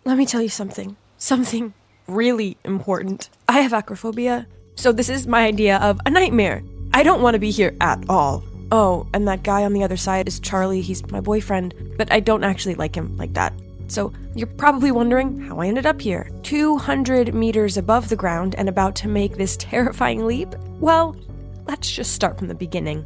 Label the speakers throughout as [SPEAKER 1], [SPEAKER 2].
[SPEAKER 1] let me tell you something. Something really important. I have acrophobia, so this is my idea of a nightmare. I don't want to be here at all. Oh, and that guy on the other side is Charlie. He's my boyfriend, but I don't actually like him like that. So you're probably wondering how I ended up here, 200 meters above the ground and about to make this terrifying leap? Well, let's just start from the beginning.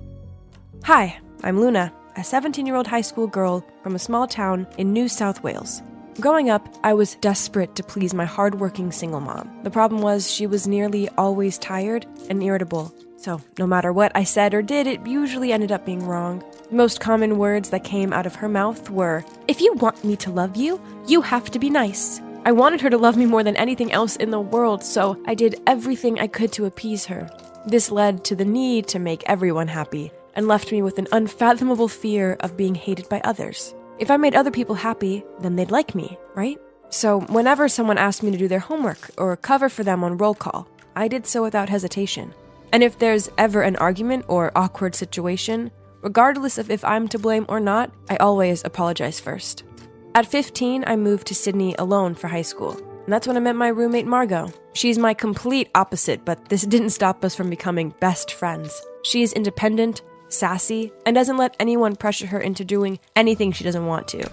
[SPEAKER 1] Hi, I'm Luna, a 17-year-old high school girl from a small town in New South Wales. Growing up, I was desperate to please my hardworking single mom. The problem was she was nearly always tired and irritable. So no matter what I said or did, it usually ended up being wrong. The most common words that came out of her mouth were, "If you want me to love you, you have to be nice." I wanted her to love me more than anything else in the world, so I did everything I could to appease her. This led to the need to make everyone happy, and left me with an unfathomable fear of being hated by others. If I made other people happy, then they'd like me, right? So whenever someone asked me to do their homework or cover for them on roll call, I did so without hesitation. And if there's ever an argument or awkward situation, regardless of if I'm to blame or not, I always apologize first. At 15, I moved to Sydney alone for high school, and that's when I met my roommate Margot. She's my complete opposite, but this didn't stop us from becoming best friends. She's independent, sassy, and doesn't let anyone pressure her into doing anything she doesn't want to.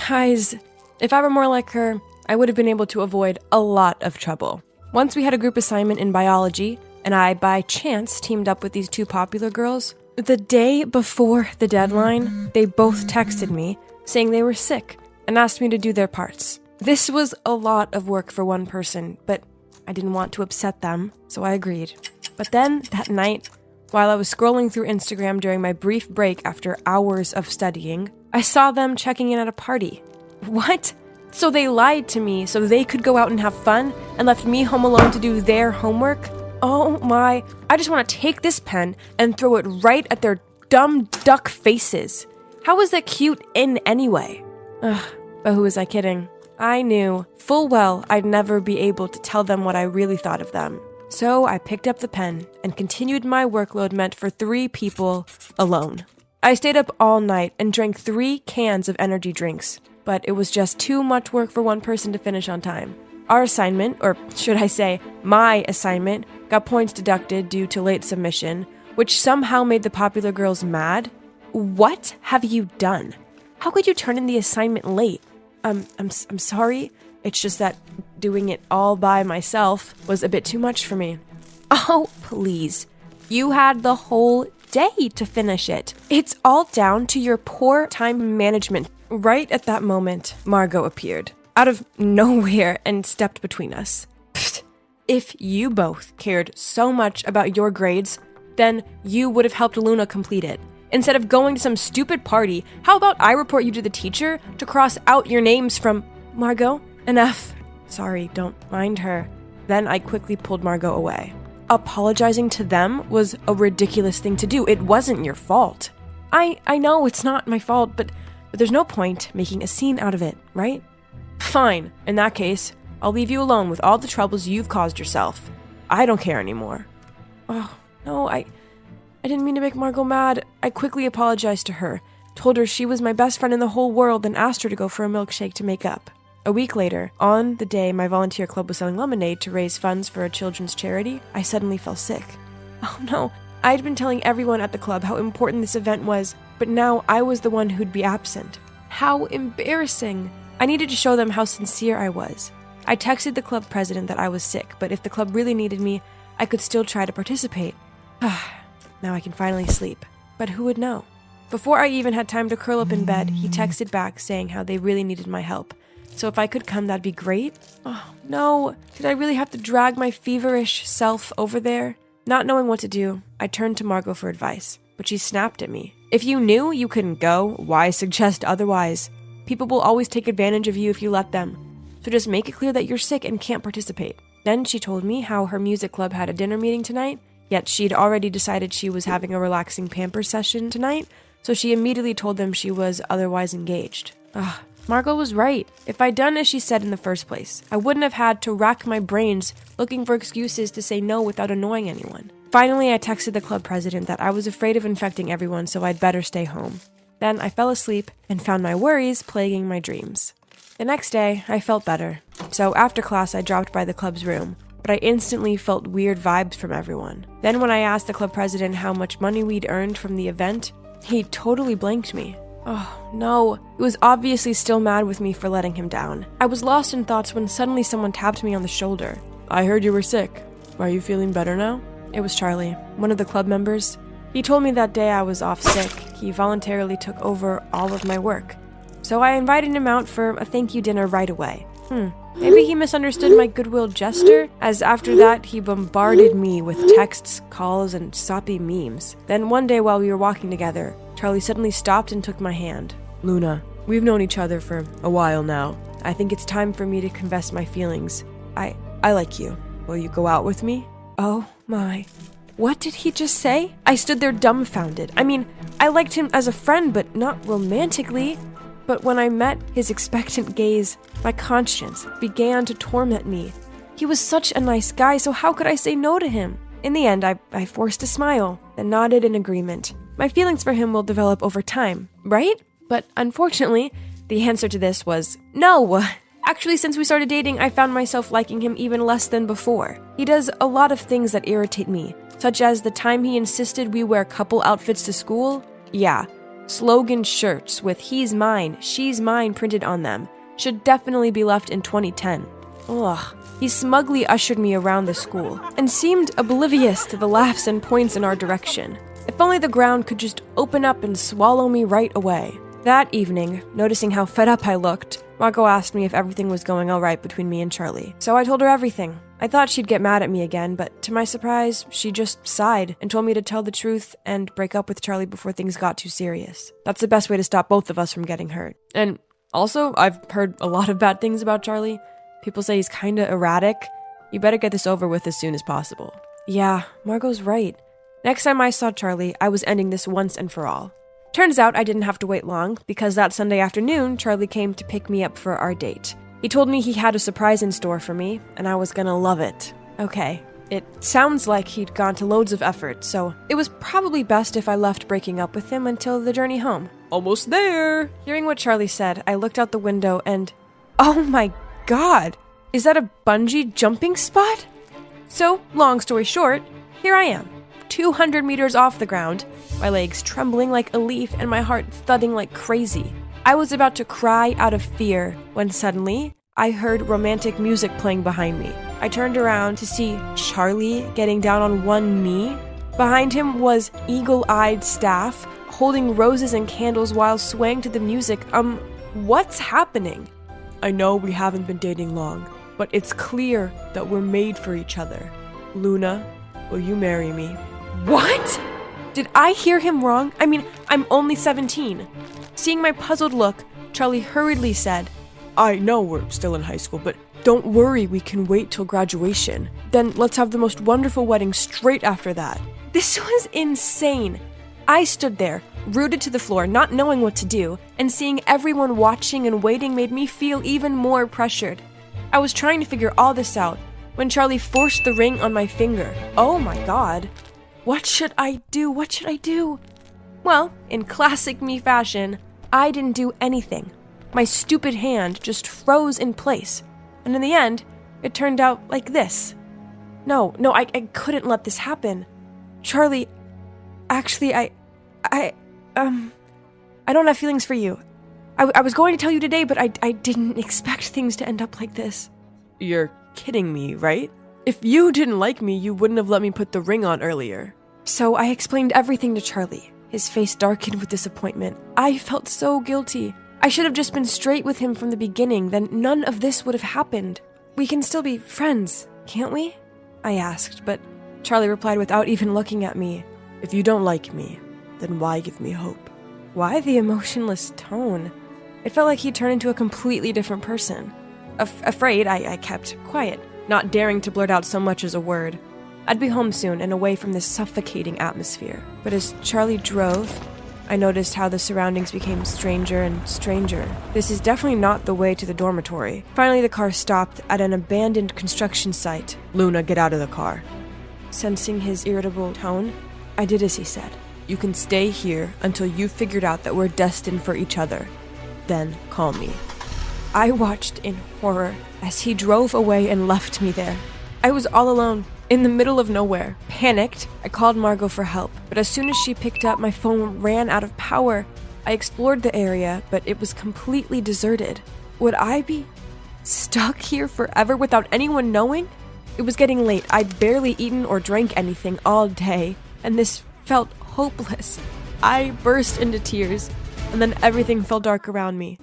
[SPEAKER 1] Guys, if I were more like her, I would have been able to avoid a lot of trouble. Once we had a group assignment in biology, and I, by chance, teamed up with these two popular girls. The day before the deadline, they both texted me saying they were sick and asked me to do their parts. This was a lot of work for one person, but I didn't want to upset them, so I agreed. But then, that night, while I was scrolling through Instagram during my brief break after hours of studying, I saw them checking in at a party. What? So they lied to me so they could go out and have fun and left me home alone to do their homework? Oh my, I just want to take this pen and throw it right at their dumb duck faces. How is that cute in anyway? Ugh, but who was I kidding? I knew full well I'd never be able to tell them what I really thought of them. So I picked up the pen and continued my workload meant for 3 people alone. I stayed up all night and drank 3 cans of energy drinks, but it was just too much work for one person to finish on time. Our assignment, or should I say, my assignment, got points deducted due to late submission, which somehow made the popular girls mad. What have you done? How could you turn in the assignment late? I'm sorry. It's just that doing it all by myself was a bit too much for me. Oh, please. You had the whole day to finish it. It's all down to your poor time management. Right at that moment, Margot appeared, out of nowhere, and stepped between us. Pfft. If you both cared so much about your grades, then you would have helped Luna complete it. Instead of going to some stupid party, how about I report you to the teacher to cross out your names from Margot? Enough. Sorry, don't mind her. Then I quickly pulled Margot away. Apologizing to them was a ridiculous thing to do. It wasn't your fault. I know it's not my fault, but there's no point making a scene out of it, right? Fine. In that case, I'll leave you alone with all the troubles you've caused yourself. I don't care anymore. Oh, no, I didn't mean to make Margot mad. I quickly apologized to her, told her she was my best friend in the whole world, and asked her to go for a milkshake to make up. A week later, on the day my volunteer club was selling lemonade to raise funds for a children's charity, I suddenly fell sick. Oh no, I'd been telling everyone at the club how important this event was, but now I was the one who'd be absent. How embarrassing! I needed to show them how sincere I was. I texted the club president that I was sick, but if the club really needed me, I could still try to participate. Now I can finally sleep. But who would know? Before I even had time to curl up in bed, he texted back saying how they really needed my help. So if I could come, that'd be great. Oh, no. Did I really have to drag my feverish self over there? Not knowing what to do, I turned to Margot for advice, but she snapped at me. If you knew you couldn't go, why suggest otherwise? People will always take advantage of you if you let them. So just make it clear that you're sick and can't participate. Then she told me how her music club had a dinner meeting tonight, yet she'd already decided she was having a relaxing pamper session tonight, so she immediately told them she was otherwise engaged. Margot was right. If I'd done as she said in the first place, I wouldn't have had to rack my brains looking for excuses to say no without annoying anyone. Finally, I texted the club president that I was afraid of infecting everyone, so I'd better stay home. Then I fell asleep and found my worries plaguing my dreams. The next day, I felt better. So after class, I dropped by the club's room, but I instantly felt weird vibes from everyone. Then when I asked the club president how much money we'd earned from the event, he totally blanked me. Oh, no. He was obviously still mad with me for letting him down. I was lost in thoughts when suddenly someone tapped me on the shoulder. I heard you were sick. Are you feeling better now? It was Charlie, one of the club members. He told me that day I was off sick. He voluntarily took over all of my work. So I invited him out for a thank you dinner right away. Maybe he misunderstood my goodwill gesture, as after that he bombarded me with texts, calls, and soppy memes. Then one day while we were walking together, Charlie suddenly stopped and took my hand. Luna, we've known each other for a while now. I think it's time for me to confess my feelings. I like you. Will you go out with me? Oh my. What did he just say? I stood there dumbfounded. I mean, I liked him as a friend, but not romantically. But when I met his expectant gaze, my conscience began to torment me. He was such a nice guy, so how could I say no to him? In the end, I forced a smile, then nodded in agreement. My feelings for him will develop over time, right? But unfortunately, the answer to this was no. Actually, since we started dating, I found myself liking him even less than before. He does a lot of things that irritate me, such as the time he insisted we wear couple outfits to school. Yeah. Slogan shirts with "He's mine, she's mine" printed on them should definitely be left in 2010. Ugh. He smugly ushered me around the school and seemed oblivious to the laughs and points in our direction. If only the ground could just open up and swallow me right away. That evening, noticing how fed up I looked, Margot asked me if everything was going all right between me and Charlie. So I told her everything. I thought she'd get mad at me again, but to my surprise, she just sighed and told me to tell the truth and break up with Charlie before things got too serious. That's the best way to stop both of us from getting hurt. And also, I've heard a lot of bad things about Charlie. People say he's kinda erratic. You better get this over with as soon as possible. Yeah, Margot's right. Next time I saw Charlie, I was ending this once and for all. Turns out I didn't have to wait long, because that Sunday afternoon, Charlie came to pick me up for our date. He told me he had a surprise in store for me, and I was gonna love it. Okay, it sounds like he'd gone to loads of effort, so it was probably best if I left breaking up with him until the journey home. Almost there! Hearing what Charlie said, I looked out the window and... oh my god! Is that a bungee jumping spot? So, long story short, here I am, 200 meters off the ground, my legs trembling like a leaf and my heart thudding like crazy. I was about to cry out of fear when suddenly I heard romantic music playing behind me. I turned around to see Charlie getting down on one knee. Behind him was eagle-eyed staff holding roses and candles while swaying to the music. What's happening? I know we haven't been dating long, but it's clear that we're made for each other. Luna, will you marry me? What? Did I hear him wrong? I mean, I'm only 17. Seeing my puzzled look, Charlie hurriedly said, I know we're still in high school, but don't worry, we can wait till graduation. Then let's have the most wonderful wedding straight after that. This was insane. I stood there, rooted to the floor, not knowing what to do, and seeing everyone watching and waiting made me feel even more pressured. I was trying to figure all this out when Charlie forced the ring on my finger. Oh my god. What should I do? What should I do? Well, in classic me fashion, I didn't do anything. My stupid hand just froze in place. And in the end, it turned out like this. No, I couldn't let this happen. Charlie, actually, I don't have feelings for you. I was going to tell you today, but I didn't expect things to end up like this. You're kidding me, right? If you didn't like me, you wouldn't have let me put the ring on earlier. So I explained everything to Charlie. His face darkened with disappointment. I felt so guilty. I should have just been straight with him from the beginning, then none of this would have happened. We can still be friends, can't we? I asked, but Charlie replied without even looking at me. If you don't like me, then why give me hope? Why the emotionless tone? It felt like he'd turned into a completely different person. Afraid, I kept quiet, not daring to blurt out so much as a word. I'd be home soon and away from this suffocating atmosphere. But as Charlie drove, I noticed how the surroundings became stranger and stranger. This is definitely not the way to the dormitory. Finally, the car stopped at an abandoned construction site. Luna, get out of the car. Sensing his irritable tone, I did as he said. You can stay here until you've figured out that we're destined for each other. Then call me. I watched in horror as he drove away and left me there. I was all alone, in the middle of nowhere. Panicked, I called Margot for help, but as soon as she picked up, my phone ran out of power. I explored the area, but it was completely deserted. Would I be stuck here forever without anyone knowing? It was getting late. I'd barely eaten or drank anything all day, and this felt hopeless. I burst into tears, and then everything fell dark around me.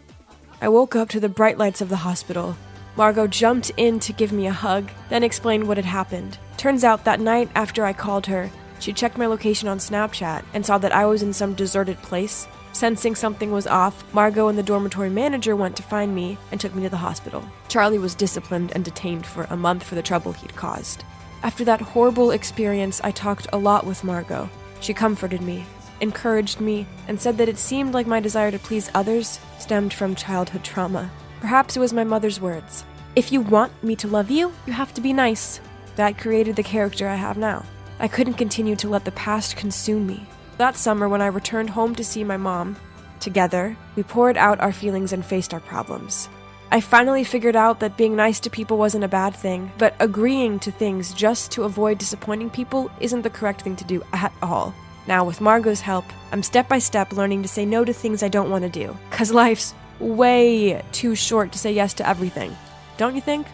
[SPEAKER 1] I woke up to the bright lights of the hospital. Margot jumped in to give me a hug, then explained what had happened. Turns out that night after I called her, she checked my location on Snapchat and saw that I was in some deserted place. Sensing something was off, Margot and the dormitory manager went to find me and took me to the hospital. Charlie was disciplined and detained for a month for the trouble he'd caused. After that horrible experience, I talked a lot with Margot. She comforted me, encouraged me, and said that it seemed like my desire to please others stemmed from childhood trauma. Perhaps it was my mother's words. If you want me to love you, you have to be nice. That created the character I have now. I couldn't continue to let the past consume me. That summer, when I returned home to see my mom, together, we poured out our feelings and faced our problems. I finally figured out that being nice to people wasn't a bad thing, but agreeing to things just to avoid disappointing people isn't the correct thing to do at all. Now, with Margot's help, I'm step by step learning to say no to things I don't want to do, 'cause life's way too short to say yes to everything. Don't you think?